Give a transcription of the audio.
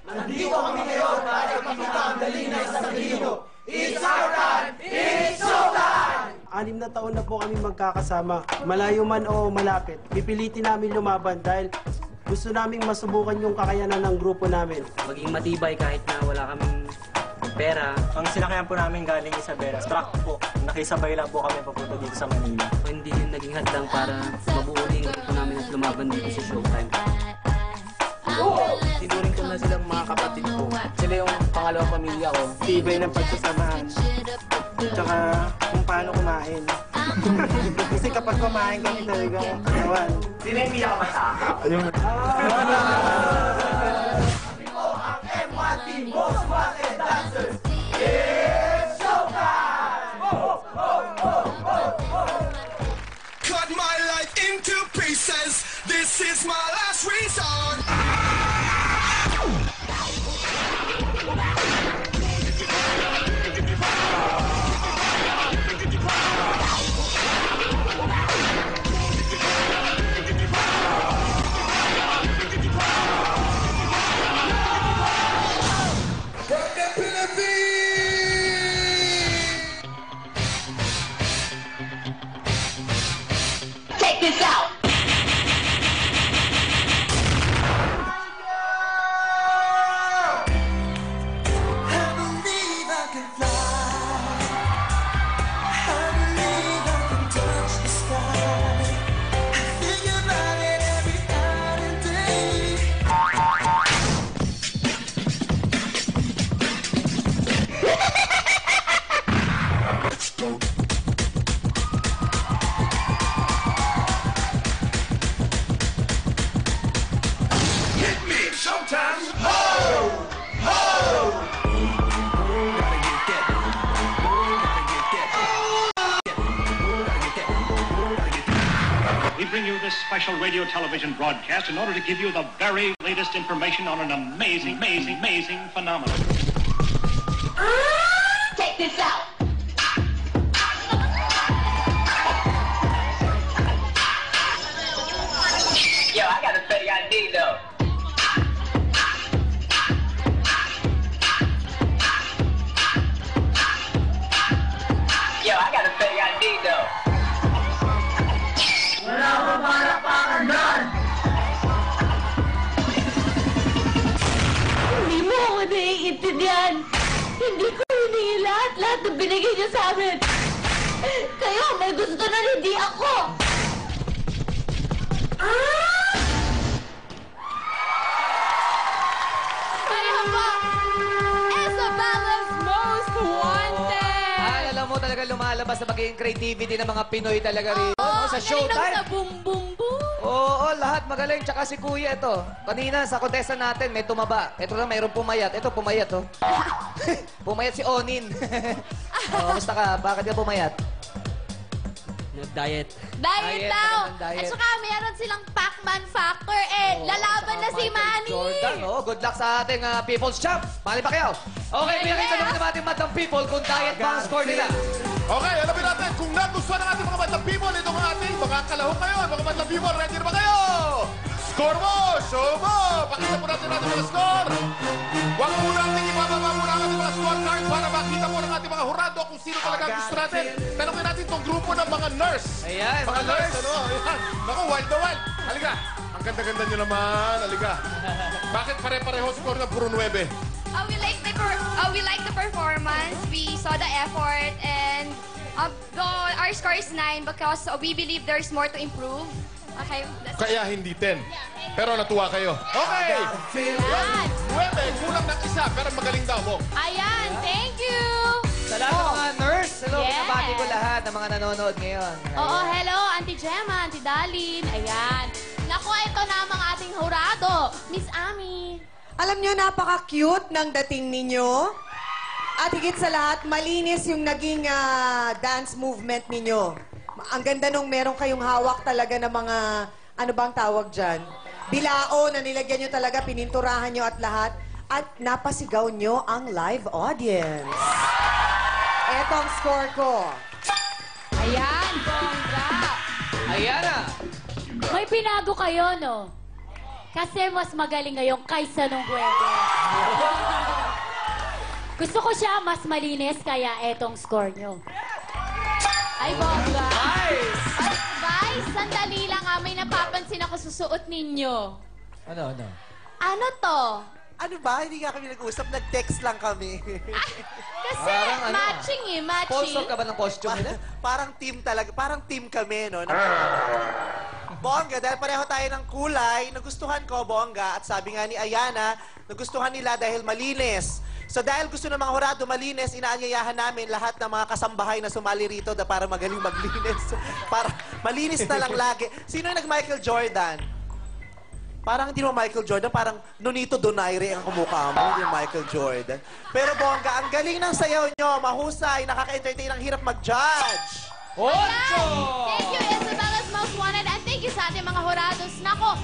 Nandito kami ngayon para ipakita ang galing ng isang Pilipino. It's our time! It's showtime! 6 na taon na po kami magkakasama. Malayo man o malapit, pipilitin namin lumaban dahil gusto naming masubukan yung kakayanan ng grupo namin. Maging matibay kahit na wala kaming pera. Ang sinakayan po namin galing Isabela, truck po. Nakisabay lang po kami papunta dito sa Manila. Hindi yun naging hadlang para mabuo din yung grupo namin at lumaban dito sa showtime. Tinuring ko na silang mga kapatid ko. Sila yung pangalawang pamilya ko. Tibay ng pagsasamahan. Tsaka kung paano kumain. Kasi kapag kumain kami talagang katawan. Sino yung pinakamataka? Ayun. Ang M1 Team Most Wanted Dancers! It's showtime! Cut my life into pieces. This is my last resort. Check this out! We bring you this special radio television broadcast in order to give you the very latest information on an amazing phenomenon. Check this out! Yo, I got a better idea though. Yo, I got a better idea though. Wala ko para nun! Hindi mo ako naiintindihan. Hindi ko hinihingi lahat ng binigay niyo sa amin. Kayo, may gusto na hindi ako. Kaya po, Isabella's Most Wanted! Alam mo talaga lumalabas sa magiging creativity ng mga Pinoy talaga rin. Sa showtime. Sa boom boom boom. Oo, lahat magaling. Tsaka si Kuya ito. Kanina sa contestant natin, may tumaba. Ito lang, mayroong pumayat. Ito, pumayat, oh. Pumayat si Onin. Kamusta ka? Bakit ka pumayat? Nag-diet. Diet Diet, daw. meron ng diet. At saka meron silang Pac-Man Factor lalaban na si Manny. Jordan, oh. Good luck sa ating People's Champ. Manny Pacquiao. Okay, pinakita naman naman ating Madam People kung diet ba ang score nila. Okay, alamin natin kung nagustuhan ng ating mga Madlang People, ito ang ating mga kalahok ngayon. Mga Madlang People, ready na ba kayo? Score mo! Show mo! Pakita po natin ating mga score. Huwag po natin ibababa muna ang ating mga scorecard para makita po ng ating mga hurado kung sino talaga ang gusto natin. Tanongin natin itong grupo ng mga nurse. Ayan, Mga nurse, ano? Ayan. Naku, wild na wild. Halika. Ang ganda-ganda nyo naman. Halika. Bakit pare-pareho score na puro 9? We like the performance. We saw the effort and our score is 9 because we believe there's more to improve. Okay. Kaya hindi 10. Pero natuwa kayo. Okay! Ayan. 9, kulang ng isa, pero magaling daw mo. Ayan. Thank you. Sa lahat ng mga nurse, hello, Yes. binabati ko lahat ng mga nanonood ngayon. Oo, hello, Auntie Gemma, Auntie Darlene. Ayan. Naku, ito na ang mga ating hurado. Miss Ami. Alam nyo, napaka-cute ng dating ninyo. At higit sa lahat, malinis yung naging dance movement ninyo. Ang ganda nung meron kayong hawak talaga ng mga, ano bang tawag dyan? Bilao na nilagyan nyo talaga, pininturahan nyo at lahat. At napasigaw nyo ang live audience. Eto ang score ko. Ayan, bongga. Ayan na. May pinago kayo, no? Kasi mas magaling ngayon kaysa nung Huwebes. Gusto ko siya mas malinis, kaya etong score nyo. Ay, bongga. Guys, sandali lang may napapansin ako susuot ninyo. Ano? Ano to? Ano ba? Hindi nga kami nag-usap. Nag-text lang kami. Kasi Parang ano, matching matching. Sponsor ka ba ng costume nila? Parang team talaga. Parang team kami, no? Bongga, dahil pareho tayo ng kulay, nagustuhan ko, Bongga, at sabi nga ni Ayana, nagustuhan nila dahil malinis. So dahil gusto ng mga hurado malinis, inaanyayahan namin lahat ng mga kasambahay na sumali rito para magaling maglinis. Para malinis na lang lagi. Sino yung nag-Michael Jordan? Parang hindi mo Michael Jordan, parang Nonito Donaire ang kumukha mo, yung Michael Jordan. Pero Bongga, ang galing ng sayaw nyo, mahusay, nakaka-entertain, ang hirap mag-judge. Thank you, Isabella's Most Wanted, and thank you sa ating mga hurados. Nako,